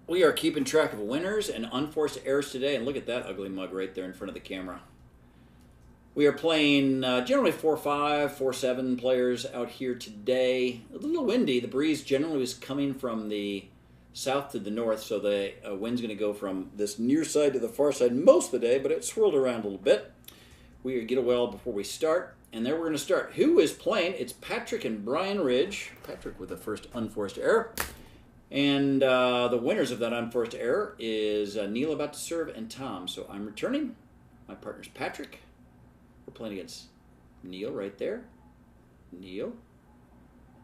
We are keeping track of winners and unforced errors today, and look at that ugly mug right there in front of the camera. We are playing generally 4-5, 4-7 players out here today. A little windy. The breeze generally was coming from the south to the north, so the wind's going to go from this near side to the far side most of the day, but it swirled around a little bit. We get a well before we start, and there we're going to start. Who is playing? It's Patrick and Brian Ridge. Patrick with the first unforced error. And the winners of that unforced error is Neil about to serve and Tom. So I'm returning. My partner's Patrick. We're playing against Neil right there. Neil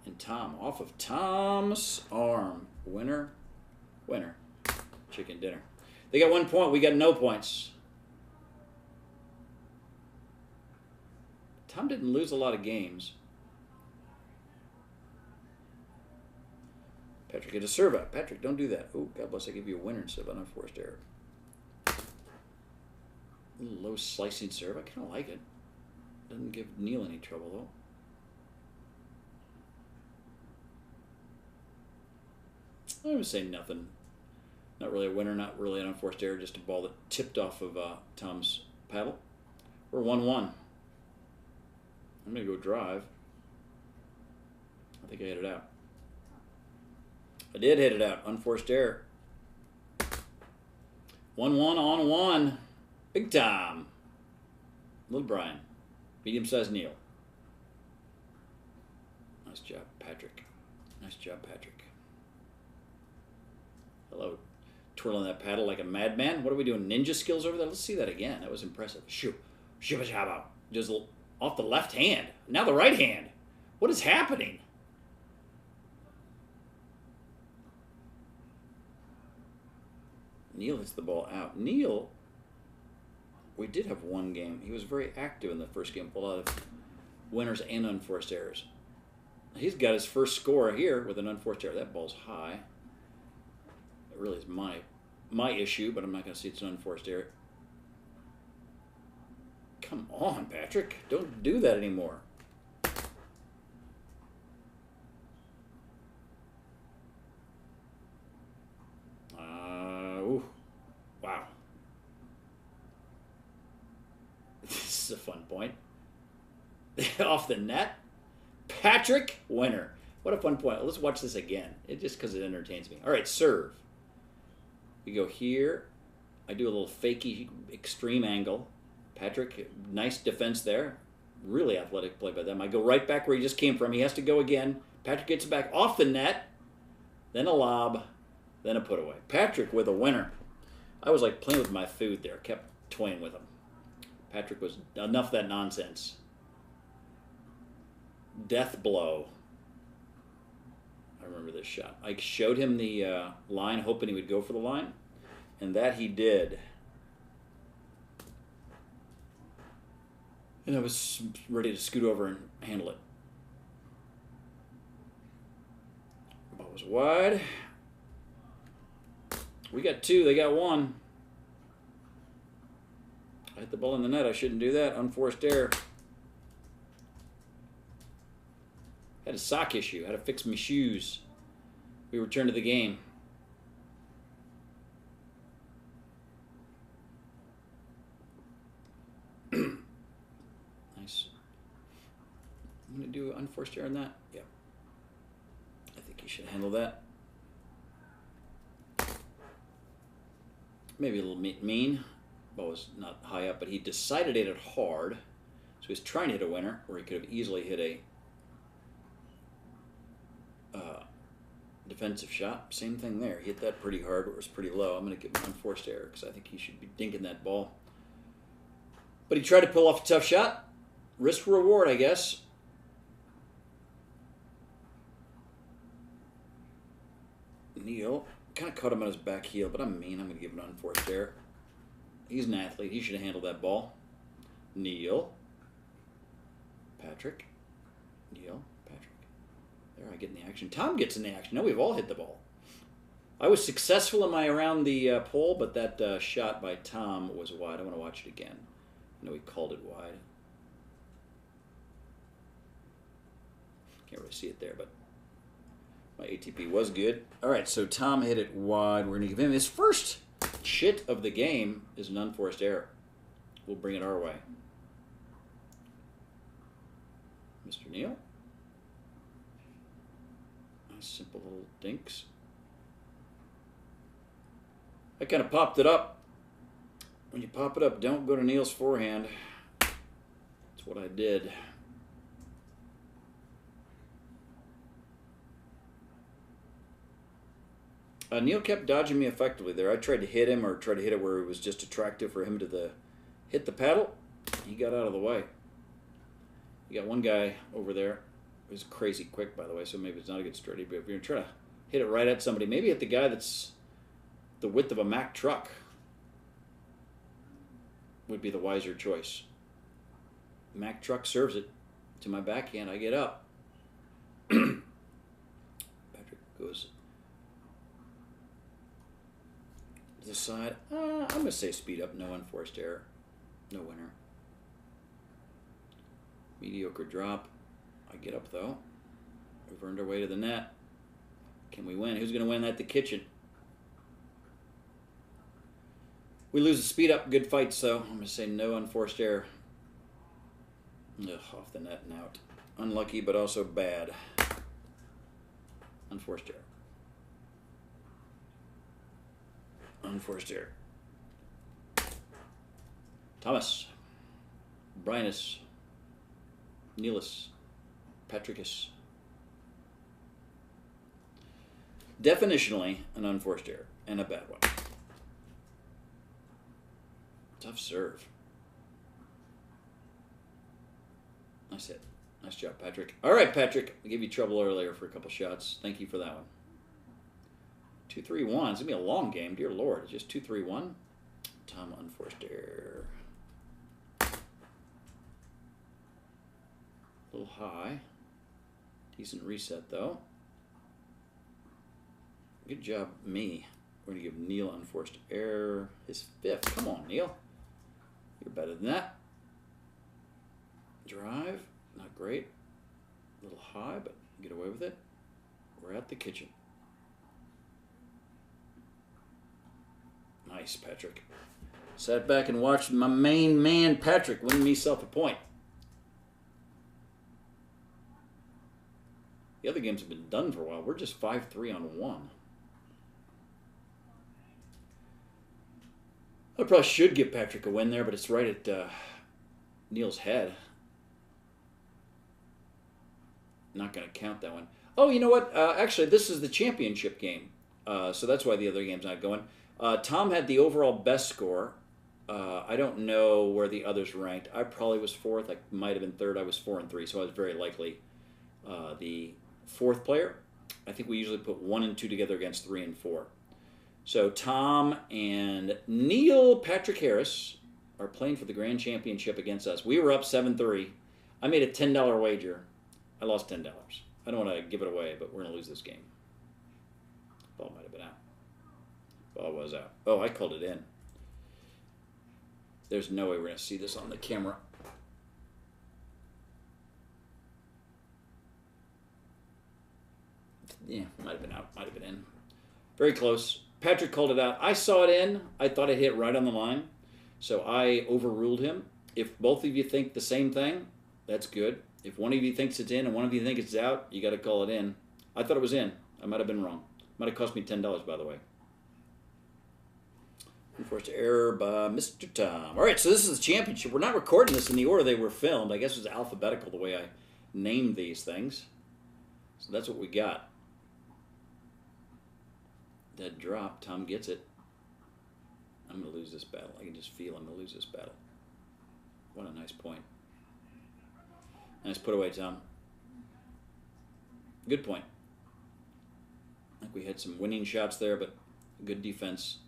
and Tom off of Tom's arm. Winner, winner. Chicken dinner. They got 1 point. We got no points. Tom didn't lose a lot of games. Patrick get a serve out. Patrick, don't do that. Oh, God bless, I give you a winner instead of an unforced error. A little low slicing serve. I kind of like it. Doesn't give Neil any trouble, though. I'm going to say nothing. Not really a winner, not really an unforced error, just a ball that tipped off of Tom's paddle. We're 1-1. I'm going to go drive. I think I hit it out. I did hit it out. Unforced error. 1-1 on 1. Big time. Little Brian. Medium-sized Neil. Nice job, Patrick. Nice job, Patrick. Hello. Twirling that paddle like a madman. What are we doing? Ninja skills over there? Let's see that again. That was impressive. Shoo. Shibba shabba. Just off the left hand. Now the right hand. What is happening? Neil hits the ball out. Neil, we did have one game. He was very active in the first game. A lot of winners and unforced errors. He's got his first score here with an unforced error. That ball's high. It really is my issue, but I'm not going to see it's an unforced error. Come on, Patrick. Don't do that anymore. Wow. This is a fun point. Off the net. Patrick, winner. What a fun point. Let's watch this again. Just because it entertains me. All right, serve. We go here. I do a little fakey extreme angle. Patrick, nice defense there. Really athletic play by them. I go right back where he just came from. He has to go again. Patrick gets it back off the net. Then a lob. Then a put away. Patrick with a winner. I was like playing with my food there. Kept toying with him. Patrick was enough of that nonsense. Death blow. I remember this shot. I showed him the line, hoping he would go for the line. And that he did. And I was ready to scoot over and handle it. Ball was wide. We got 2. They got 1. I hit the ball in the net. I shouldn't do that. Unforced error. Had a sock issue. Had to fix my shoes. We return to the game. Nice. I'm going to do unforced error on that. Yeah. I think you should handle that. Maybe a little mean. Ball was not high up, but he decided to hit it hard. So he's trying to hit a winner, where he could have easily hit a defensive shot. Same thing there. He hit that pretty hard, where it was pretty low. I'm going to give him an unforced error because I think he should be dinking that ball. But he tried to pull off a tough shot. Risk reward, I guess. Neil. Kind of caught him on his back heel, but I'm mean. I'm going to give him an unforced error. He's an athlete. He should have handled that ball. Neil. Patrick. Neil. Patrick. There, I get in the action. Tom gets in the action. Now we've all hit the ball. I was successful in my around the pole, but that shot by Tom was wide. I want to watch it again. I know he called it wide. Can't really see it there, but My ATP was good. All right, so Tom hit it wide. We're going to give him his first chit of the game is an unforced error. We'll bring it our way. Mr. Niel. Nice simple little dinks. I kind of popped it up. When you pop it up, don't go to Niel's forehand. That's what I did. Niel kept dodging me effectively there. I tried to hit him or tried to hit it where it was just attractive for him to hit the paddle. He got out of the way. You got one guy over there who's crazy quick, by the way, so maybe it's not a good strategy. But if you're trying to hit it right at somebody, maybe hit the guy that's the width of a Mack truck would be the wiser choice. Mack truck serves it to my backhand. I get up. Patrick goes to the side. I'm going to say speed up. No unforced error. No winner. Mediocre drop. I get up, though. We've earned our way to the net. Can we win? Who's going to win at the kitchen? We lose the speed up. Good fights, though. I'm going to say no unforced error. Ugh, off the net and out. Unlucky, but also bad. Unforced error. Unforced error. Thomas. Bryanus. Neelis. Patrickus. Definitionally, an unforced error. And a bad one. Tough serve. Nice hit. Nice job, Patrick. All right, Patrick. I gave you trouble earlier for a couple shots. Thank you for that one. 2-3-1. It's going to be a long game. Dear Lord. It's just 2-3-1. Tom, unforced error. A little high. Decent reset, though. Good job, me. We're going to give Niel unforced error. His fifth. Come on, Niel. You're better than that. Drive. Not great. A little high, but get away with it. We're at the kitchen. Nice, Patrick. Sat back and watched my main man, Patrick, win himself a point. The other games have been done for a while. We're just 5-3 on 1. I probably should give Patrick a win there, but it's right at Niel's head. Not going to count that one. Oh, you know what? Actually, this is the championship game, so that's why the other game's not going. Tom had the overall best score. I don't know where the others ranked. I probably was fourth. I might have been third. I was 4-3, so I was very likely the fourth player. I think we usually put 1 and 2 together against 3 and 4. So Tom and Niel Patrick Harris are playing for the Grand Championship against us. We were up 7-3. I made a $10 wager. I lost $10. I don't want to give it away, but we're going to lose this game. Ball might have been out. Ball was out. Oh, I called it in. There's no way we're going to see this on the camera. Yeah, might have been out. Might have been in. Very close. Patrick called it out. I saw it in. I thought it hit right on the line. So I overruled him. If both of you think the same thing, that's good. If one of you thinks it's in and one of you thinks it's out, you got to call it in. I thought it was in. I might have been wrong. Might have cost me $10, by the way. Unforced error by Mr. Tom. All right, so this is the championship. We're not recording this in the order they were filmed. I guess it was alphabetical the way I named these things. So that's what we got. That drop. Tom gets it. I'm going to lose this battle. I can just feel I'm going to lose this battle. What a nice point. Nice put away, Tom. Good point. I think we had some winning shots there, but good defense.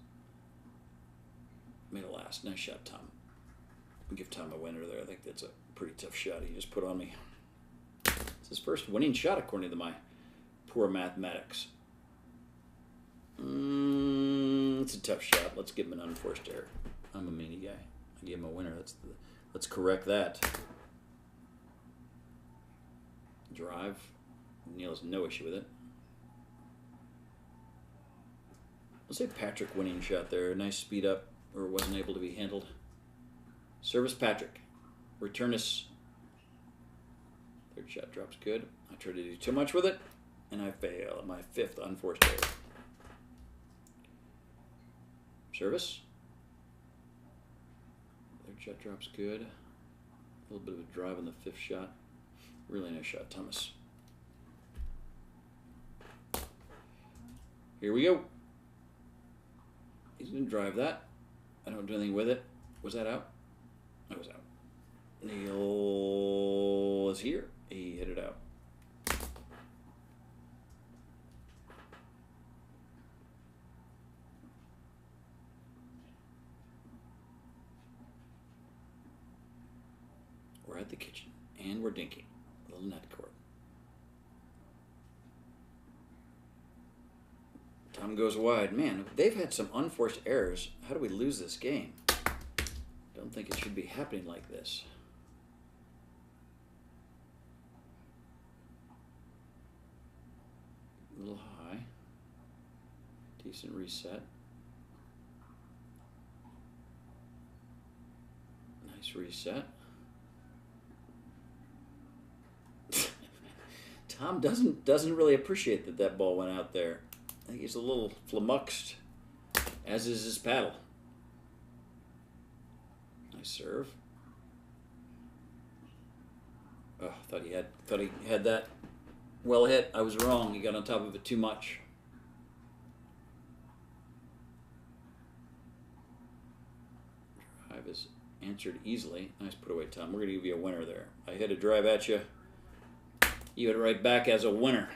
Made it last. Nice shot, Tom. I'll give Tom a winner there. I think that's a pretty tough shot he just put on me. It's his first winning shot, according to my poor mathematics. It's a tough shot. Let's give him an unforced error. I'm a meanie guy. I give him a winner. Let's correct that. Drive. Niel has no issue with it. Let's say Patrick winning shot there. Nice speed up, or wasn't able to be handled. Service Patrick. Return us. Third shot drops good. I tried to do too much with it, and I fail. My 5th unforced error. Service. Third shot drops good. A little bit of a drive on the 5th shot. Really nice shot, Thomas. Here we go. He's going to drive that. I don't do anything with it. Was that out? That was out. Niel is here. He hit it out. We're at the kitchen, and we're dinking. A little net court. Tom goes wide. Man, they've had some unforced errors. How do we lose this game? Don't think it should be happening like this. A little high. Decent reset. Nice reset. Tom doesn't really appreciate that that ball went out there. I think he's a little flummoxed, as is his paddle. Nice serve. Oh, thought he had that well hit. I was wrong. He got on top of it too much. Drive is answered easily. Nice put away, Tom. We're going to give you a winner there. I hit a drive at you. You hit it right back as a winner.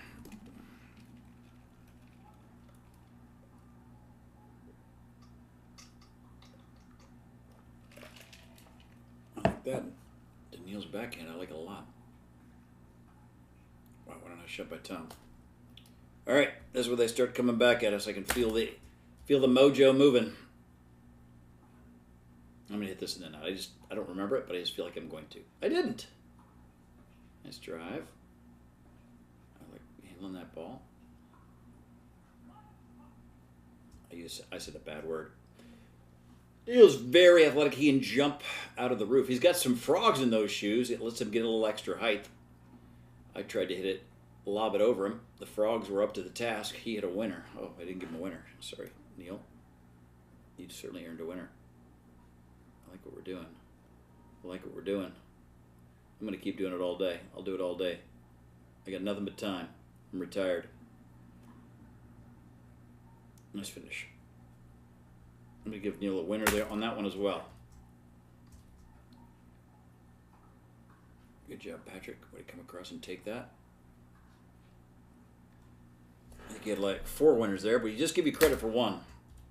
I like that. Daniel's backhand I like a lot. Wow, what a nice shot by Tom. All right, this is where they start coming back at us. I can feel the mojo moving. I'm gonna hit this in the net. I don't remember it, but I just feel like I'm going to. I didn't. Nice drive. I like handling that ball. I said a bad word. Niel's very athletic. He can jump out of the roof. He's got some frogs in those shoes. It lets him get a little extra height. I tried to hit it, lob it over him. The frogs were up to the task. He hit a winner. Oh, I didn't give him a winner. Sorry, Niel. You certainly earned a winner. I like what we're doing. I like what we're doing. I'm going to keep doing it all day. I'll do it all day. I got nothing but time. I'm retired. Nice finish. I'm going to give Niel a winner there on that one as well. Good job, Patrick. Way to come across and take that. I think he had like 4 winners there, but he just give you credit for 1.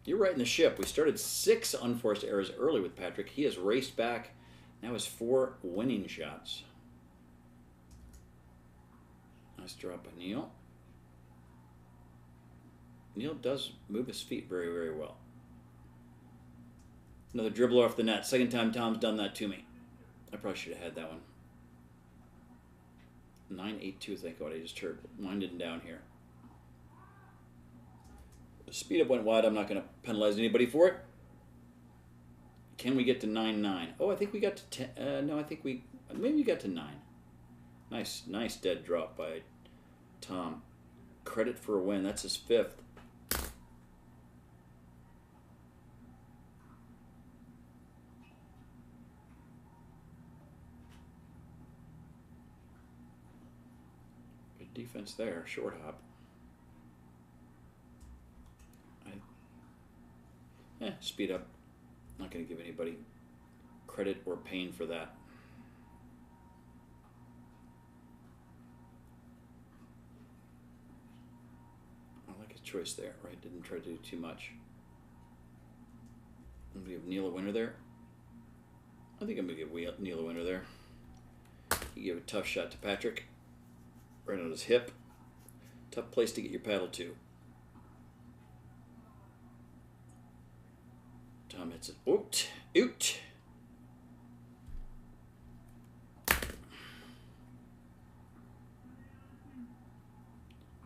You're right in the ship. We started 6 unforced errors early with Patrick. He has raced back. Now has 4 winning shots. Nice drop by Niel. Niel does move his feet very, very well. Another dribbler off the net. Second time Tom's done that to me. I probably should have had that one. 9-8-2, think what I just heard. Winding down here. The speed up went wide. I'm not going to penalize anybody for it. Can we get to 9-9? Oh, I think we got to 10. No, I think maybe we got to 9. Nice dead drop by Tom. Credit for a win. That's his 5th. Good defense there. Short hop. Speed up. Not going to give anybody credit or pain for that. I like his choice there, right? Didn't try to do too much. I'm going to give Niel a winner there. I think I'm going to give Niel a winner there. He gave a tough shot to Patrick. Right on his hip. Tough place to get your paddle to. Tom hits it. Oot.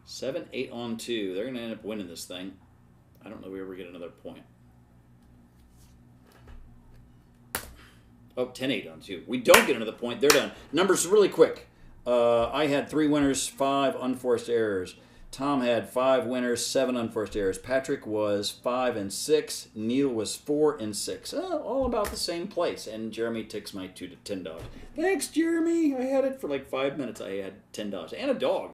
7-8 on 2. They're going to end up winning this thing. I don't know if we ever get another point. Oh, 10-8 on 2. We don't get another point. They're done. Numbers really quick. I had 3 winners, 5 unforced errors. Tom had 5 winners, 7 unforced errors. Patrick was 5 and 6. Neil was 4 and 6. All about the same place. And Jeremy takes my $2 to $10. Thanks, Jeremy. I had it for like 5 minutes. I had $10 and a dog.